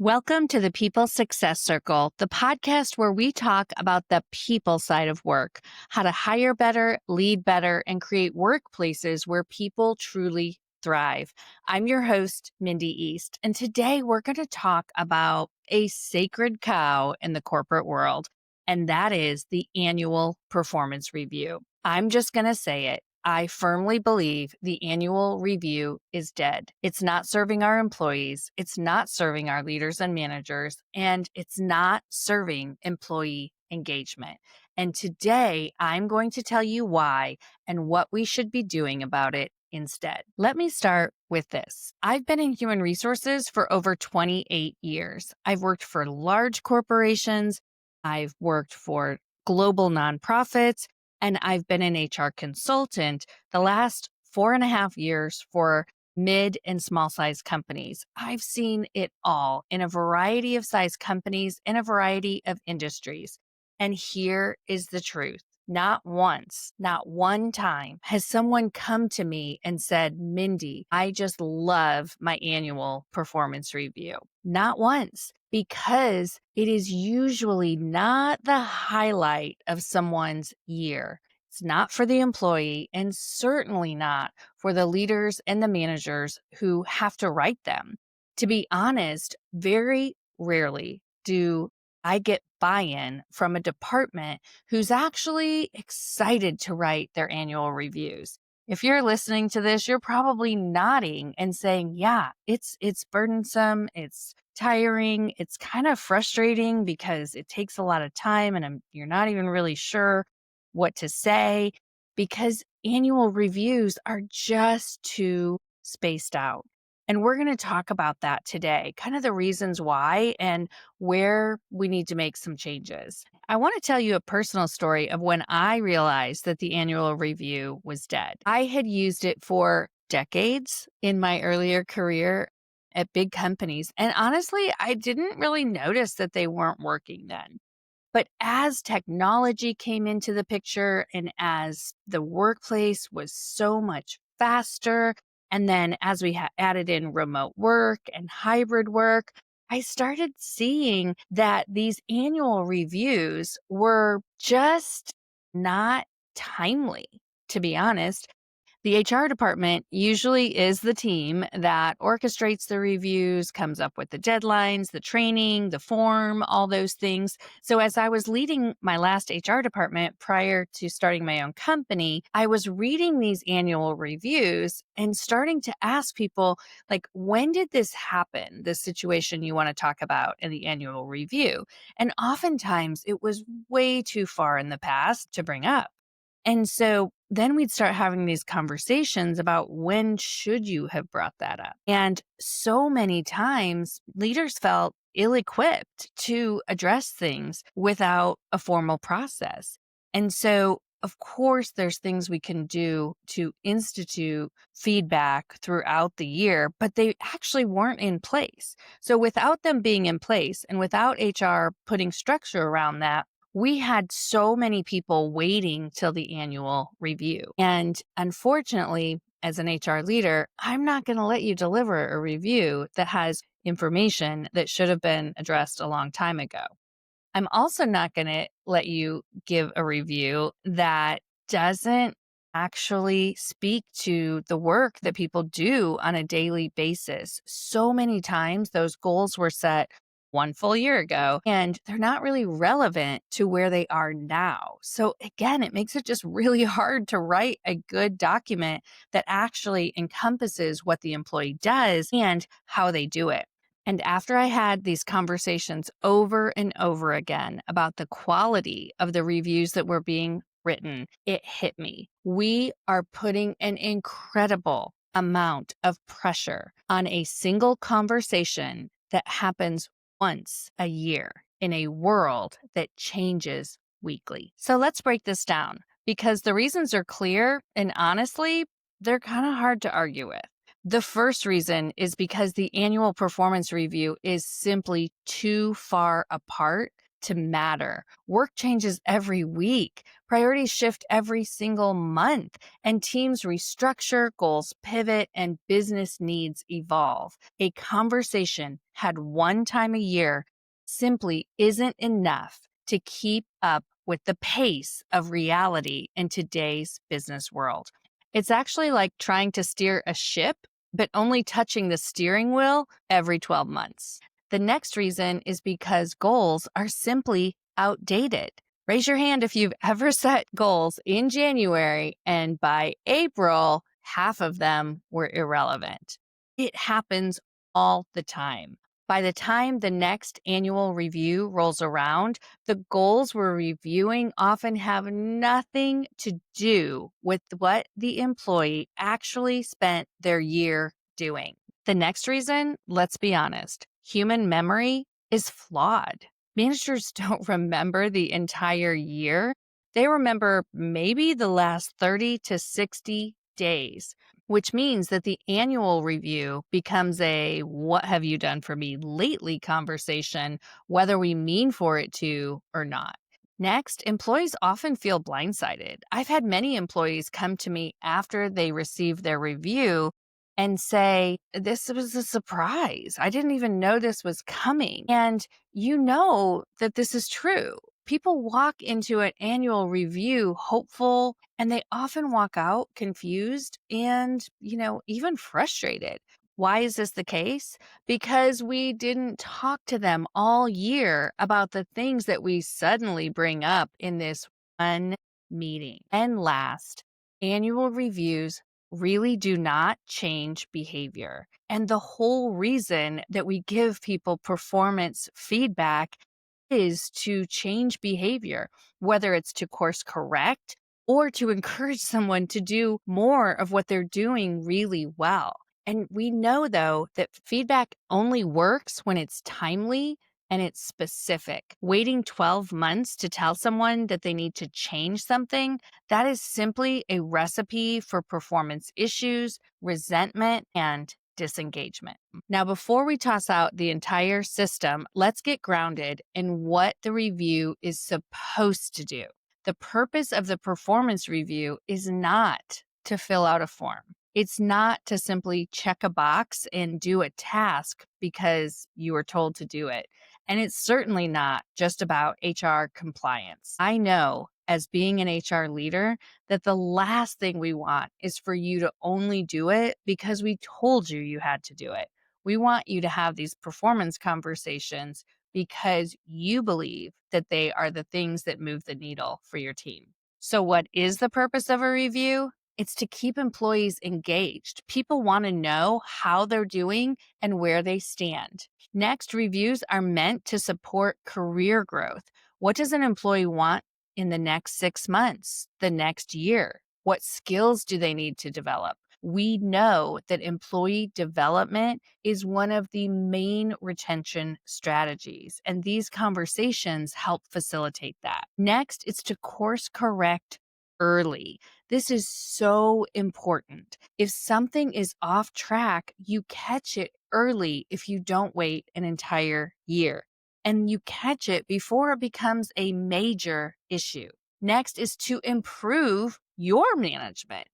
Welcome to the People Success Circle, the podcast where we talk about the people side of work, how to hire better, lead better, and create workplaces where people truly thrive. I'm your host, Mindy East, and today we're going to talk about a sacred cow in the corporate world, and that is the annual performance review. I'm just going to say it. I firmly believe the annual review is dead. It's not serving our employees. It's not serving our leaders and managers, and it's not serving employee engagement. And today I'm going to tell you why and what we should be doing about it instead. Let me start with this. I've been in human resources for over 28 years. I've worked for large corporations. I've worked for global nonprofits. And I've been an HR consultant the last 4.5 years for mid and small size companies. I've seen it all in a variety of size companies in a variety of industries. And here is the truth. Not once, not one time has someone come to me and said, Mindy, I just love my annual performance review. Not once, because it is usually not the highlight of someone's year. It's not for the employee and certainly not for the leaders and the managers who have to write them. To be honest, very rarely do I get buy-in from a department who's actually excited to write their annual reviews. If you're listening to this, you're probably nodding and saying, yeah, it's burdensome, it's tiring, it's kind of frustrating because it takes a lot of time and you're not even really sure what to say because annual reviews are just too spaced out. And we're going to talk about that today, kind of the reasons why and where we need to make some changes. I want to tell you a personal story of when I realized that the annual review was dead. I had used it for decades in my earlier career at big companies. And honestly, I didn't really notice that they weren't working then. But as technology came into the picture and as the workplace was so much faster, and then as we added in remote work and hybrid work, I started seeing that these annual reviews were just not timely, to be honest. The HR department usually is the team that orchestrates the reviews, comes up with the deadlines, the training, the form, all those things. So as I was leading my last HR department prior to starting my own company, I was reading these annual reviews and starting to ask people, like, when did this happen? This situation you want to talk about in the annual review. And oftentimes it was way too far in the past to bring up. And so then we'd start having these conversations about when should you have brought that up? And so many times leaders felt ill-equipped to address things without a formal process. And so, of course, there's things we can do to institute feedback throughout the year, but they actually weren't in place. So without them being in place and without HR putting structure around that, we had so many people waiting till the annual review. And unfortunately, as an HR leader, I'm not going to let you deliver a review that has information that should have been addressed a long time ago. I'm also not going to let you give a review that doesn't actually speak to the work that people do on a daily basis. So many times those goals were set one full year ago, and they're not really relevant to where they are now. So again, it makes it just really hard to write a good document that actually encompasses what the employee does and how they do it. And after I had these conversations over and over again about the quality of the reviews that were being written, it hit me. We are putting an incredible amount of pressure on a single conversation that happens once a year in a world that changes weekly. So let's break this down because the reasons are clear and honestly, they're kind of hard to argue with. The first reason is because the annual performance review is simply too far apart to matter. Work changes every week, priorities shift every single month, and teams restructure, goals pivot, and business needs evolve. A conversation had one time a year simply isn't enough to keep up with the pace of reality in today's business world. It's actually like trying to steer a ship, but only touching the steering wheel every 12 months. The next reason is because goals are simply outdated. Raise your hand if you've ever set goals in January and by April, half of them were irrelevant. It happens all the time. By the time the next annual review rolls around, the goals we're reviewing often have nothing to do with what the employee actually spent their year doing. The next reason, let's be honest, human memory is flawed. Managers don't remember the entire year. They remember maybe the last 30 to 60 days, which means that the annual review becomes a what have you done for me lately conversation, whether we mean for it to or not. Next, employees often feel blindsided. I've had many employees come to me after they receive their review and say, this was a surprise. I didn't even know this was coming. And you know that this is true. People walk into an annual review hopeful, and they often walk out confused and, even frustrated. Why is this the case? Because we didn't talk to them all year about the things that we suddenly bring up in this one meeting. And last, annual reviews really do not change behavior. And the whole reason that we give people performance feedback is to change behavior, whether it's to course correct or to encourage someone to do more of what they're doing really well. And we know, though, that feedback only works when it's timely and it's specific. Waiting 12 months to tell someone that they need to change something, that is simply a recipe for performance issues, resentment, and disengagement. Now, before we toss out the entire system, let's get grounded in what the review is supposed to do. The purpose of the performance review is not to fill out a form. It's not to simply check a box and do a task because you were told to do it. And it's certainly not just about HR compliance. I know, as being an HR leader, that the last thing we want is for you to only do it because we told you you had to do it. We want you to have these performance conversations because you believe that they are the things that move the needle for your team. So what is the purpose of a review? It's to keep employees engaged. People want to know how they're doing and where they stand. Next, reviews are meant to support career growth. What does an employee want in the next 6 months, the next year? What skills do they need to develop? We know that employee development is one of the main retention strategies, and these conversations help facilitate that. Next, it's to course correct early. This is so important. If something is off track, you catch it early if you don't wait an entire year. And you catch it before it becomes a major issue. Next is to improve your management.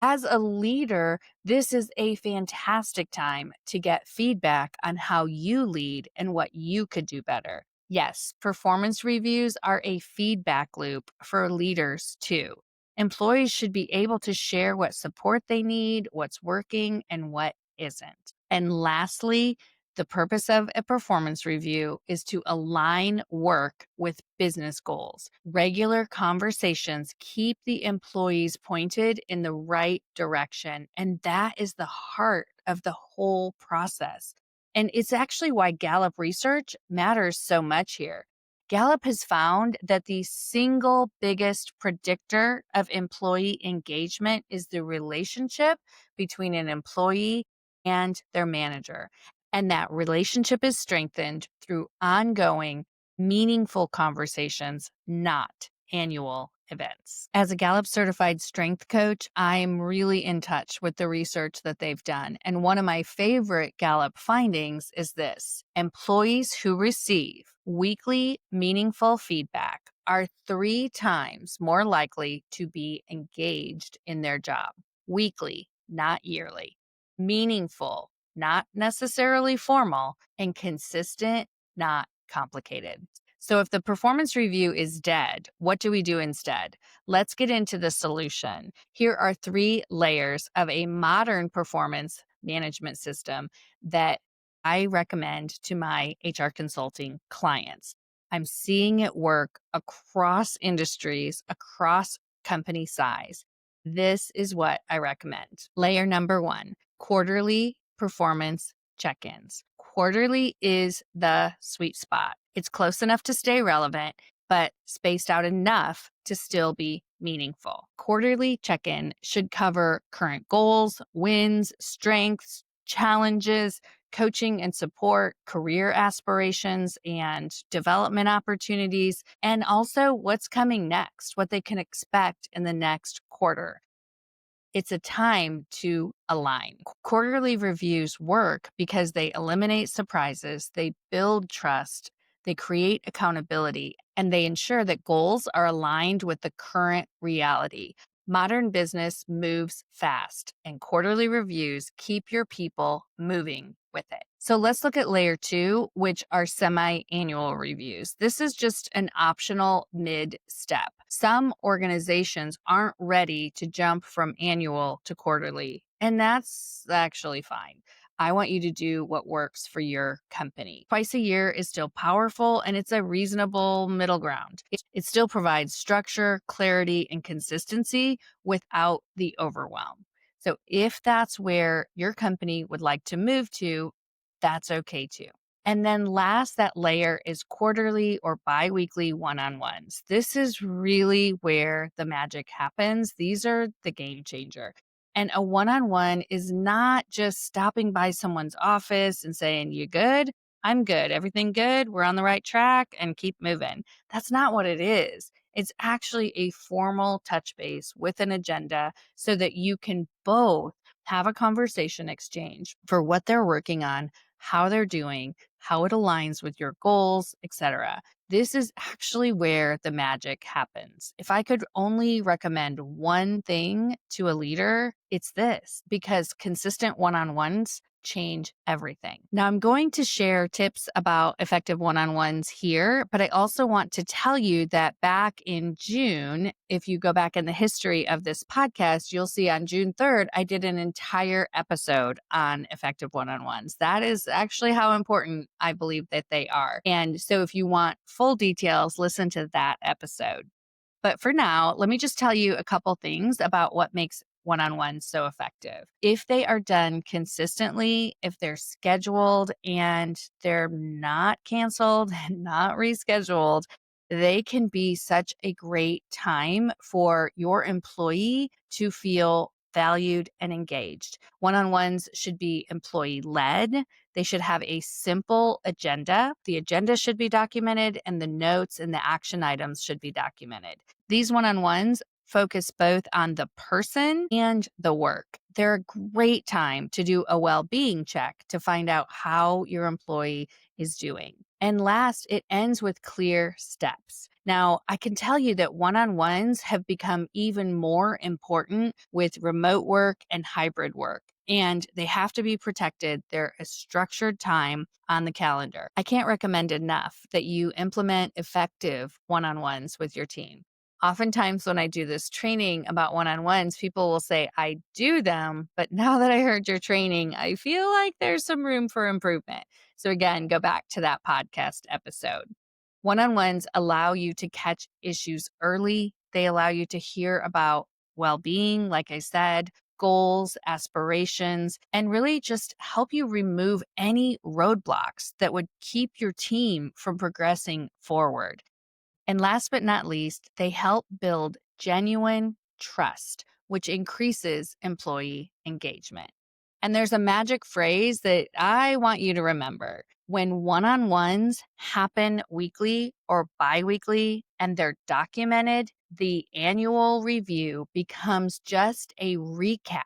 As a leader, this is a fantastic time to get feedback on how you lead and what you could do better. Yes, performance reviews are a feedback loop for leaders too. Employees should be able to share what support they need, what's working, and what isn't. And lastly, the purpose of a performance review is to align work with business goals. Regular conversations keep the employees pointed in the right direction, and that is the heart of the whole process. And it's actually why Gallup research matters so much here. Gallup has found that the single biggest predictor of employee engagement is the relationship between an employee and their manager. And that relationship is strengthened through ongoing, meaningful conversations, not annual events. As a Gallup certified strength coach, I'm really in touch with the research that they've done. And one of my favorite Gallup findings is this: employees who receive weekly meaningful feedback are 3 times more likely to be engaged in their job. Weekly, not yearly. Meaningful, not necessarily formal, and consistent, not complicated. So if the performance review is dead, what do we do instead? Let's get into the solution. Here are 3 layers of a modern performance management system that I recommend to my HR consulting clients. I'm seeing it work across industries, across company size. This is what I recommend. Layer number 1, quarterly performance check-ins. Quarterly is the sweet spot. It's close enough to stay relevant, but spaced out enough to still be meaningful. Quarterly check-in should cover current goals, wins, strengths, challenges, coaching and support, career aspirations and development opportunities, and also what's coming next, what they can expect in the next quarter. It's a time to align. Quarterly reviews work because they eliminate surprises, they build trust, they create accountability, and they ensure that goals are aligned with the current reality. Modern business moves fast, and quarterly reviews keep your people moving with it. So let's look at layer 2, which are semi-annual reviews. This is just an optional mid-step. Some organizations aren't ready to jump from annual to quarterly, and that's actually fine. I want you to do what works for your company. Twice a year is still powerful, and it's a reasonable middle ground. It still provides structure, clarity, and consistency without the overwhelm. So if that's where your company would like to move to, that's okay too. And then last, that layer is quarterly or biweekly one-on-ones. This is really where the magic happens. These are the game changer. And a one-on-one is not just stopping by someone's office and saying, "You good? I'm good. Everything good? We're on the right track," and keep moving. That's not what it is. It's actually a formal touch base with an agenda so that you can both have a conversation exchange for what they're working on, how they're doing, how it aligns with your goals, etc. This is actually where the magic happens. If I could only recommend one thing to a leader, it's this, because consistent one-on-ones change everything. Now, I'm going to share tips about effective one-on-ones here, but I also want to tell you that back in June, if you go back in the history of this podcast, you'll see on June 3rd, I did an entire episode on effective one-on-ones. That is actually how important I believe that they are. And so if you want full details, listen to that episode. But for now, let me just tell you a couple things about what makes one-on-ones so effective. If they are done consistently, if they're scheduled and they're not canceled and not rescheduled, they can be such a great time for your employee to feel valued and engaged. One-on-ones should be employee-led. They should have a simple agenda. The agenda should be documented, and the notes and the action items should be documented. These one-on-ones focus both on the person and the work. They're a great time to do a well-being check to find out how your employee is doing. And last, it ends with clear steps. Now, I can tell you that one-on-ones have become even more important with remote work and hybrid work, and they have to be protected. They're a structured time on the calendar. I can't recommend enough that you implement effective one-on-ones with your team. Oftentimes when I do this training about one-on-ones, people will say, "I do them, but now that I heard your training, I feel like there's some room for improvement." So again, go back to that podcast episode. One-on-ones allow you to catch issues early. They allow you to hear about well-being, like I said, goals, aspirations, and really just help you remove any roadblocks that would keep your team from progressing forward. And last but not least, they help build genuine trust, which increases employee engagement. And there's a magic phrase that I want you to remember. When one on ones happen weekly or bi weekly and they're documented, the annual review becomes just a recap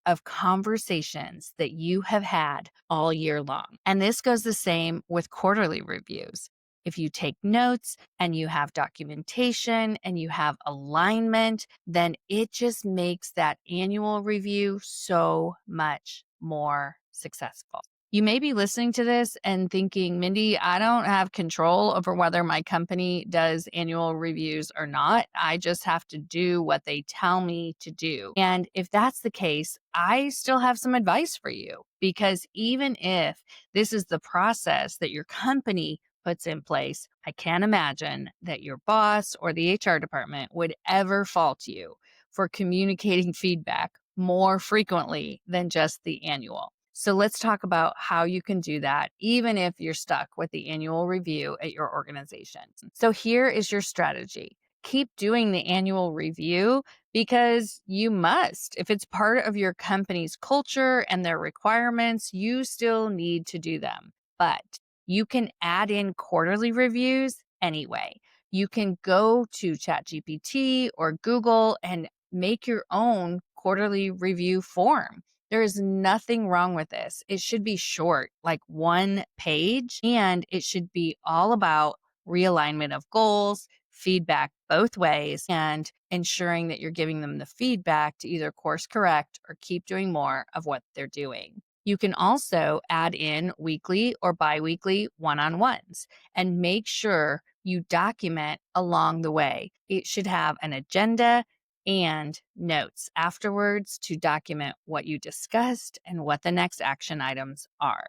of conversations that you have had all year long. And this goes the same with quarterly reviews. If you take notes and you have documentation and you have alignment, then it just makes that annual review so much more successful. You may be listening to this and thinking, Mindy, I don't have control over whether my company does annual reviews or not. I just have to do what they tell me to do. And if that's the case, I still have some advice for you, because even if this is the process that your company puts in place, I can't imagine that your boss or the HR department would ever fault you for communicating feedback more frequently than just the annual. So let's talk about how you can do that, even if you're stuck with the annual review at your organization. So here is your strategy. Keep doing the annual review because you must. If it's part of your company's culture and their requirements, you still need to do them. But you can add in quarterly reviews anyway. You can go to ChatGPT or Google and make your own quarterly review form. There is nothing wrong with this. It should be short, like 1 page, and it should be all about realignment of goals, feedback both ways, and ensuring that you're giving them the feedback to either course correct or keep doing more of what they're doing. You can also add in weekly or biweekly one-on-ones and make sure you document along the way. It should have an agenda and notes afterwards to document what you discussed and what the next action items are.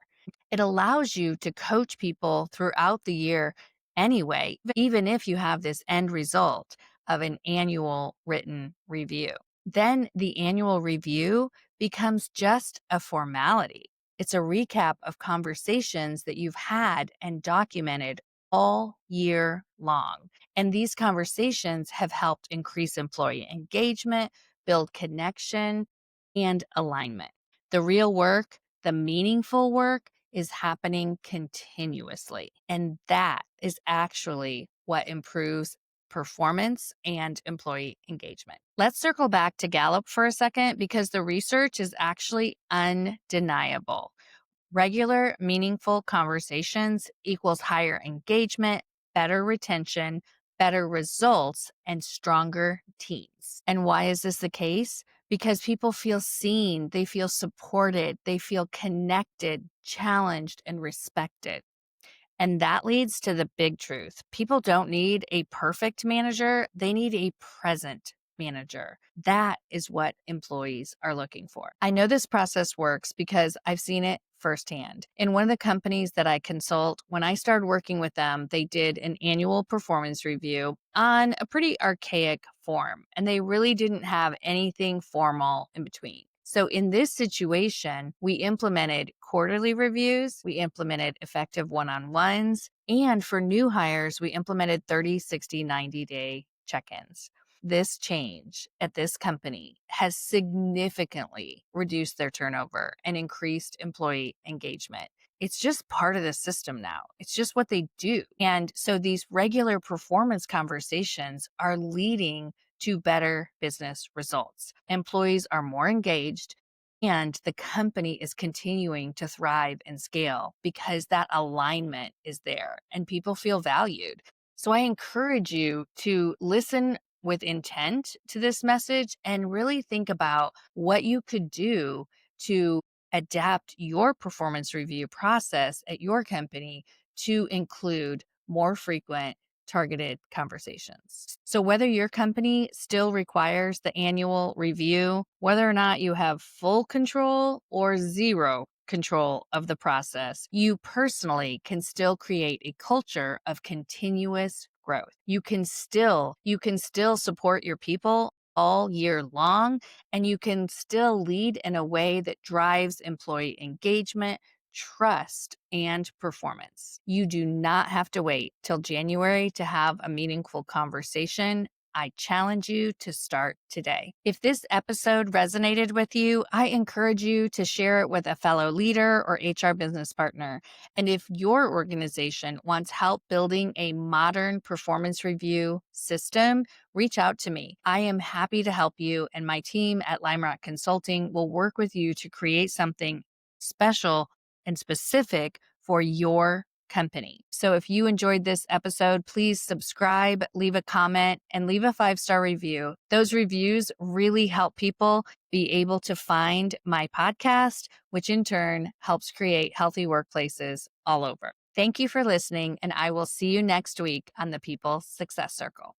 It allows you to coach people throughout the year anyway, even if you have this end result of an annual written review. Then the annual review becomes just a formality. It's a recap of conversations that you've had and documented all year long. And these conversations have helped increase employee engagement, build connection, and alignment. The real work, the meaningful work, is happening continuously. And that is actually what improves performance and employee engagement. Let's circle back to Gallup for a second, because the research is actually undeniable. Regular, meaningful conversations equals higher engagement, better retention, better results, and stronger teams. And why is this the case? Because people feel seen, they feel supported, they feel connected, challenged, and respected. And that leads to the big truth. People don't need a perfect manager, they need a present manager. That is what employees are looking for. I know this process works because I've seen it firsthand. In one of the companies that I consult, when I started working with them, they did an annual performance review on a pretty archaic form, and they really didn't have anything formal in between. So in this situation, we implemented quarterly reviews, we implemented effective one-on-ones, and for new hires, we implemented 30, 60, 90-day check-ins. This change at this company has significantly reduced their turnover and increased employee engagement. It's just part of the system now. It's just what they do. And so these regular performance conversations are leading to better business results. Employees are more engaged, and the company is continuing to thrive and scale because that alignment is there and people feel valued. So I encourage you to listen with intent to this message and really think about what you could do to adapt your performance review process at your company to include more frequent targeted conversations. So whether your company still requires the annual review, whether or not you have full control or zero control of the process, you personally can still create a culture of continuous growth. You can still support your people all year long, and you can still lead in a way that drives employee engagement, trust, and performance. You do not have to wait till January to have a meaningful conversation. I challenge you to start today. If this episode resonated with you, I encourage you to share it with a fellow leader or HR business partner. And if your organization wants help building a modern performance review system, reach out to me. I am happy to help you, and my team at Lime Rock Consulting will work with you to create something special and specific for your company. So if you enjoyed this episode, please subscribe, leave a comment, and leave a 5-star review. Those reviews really help people be able to find my podcast, which in turn helps create healthy workplaces all over. Thank you for listening, and I will see you next week on the People Success Circle.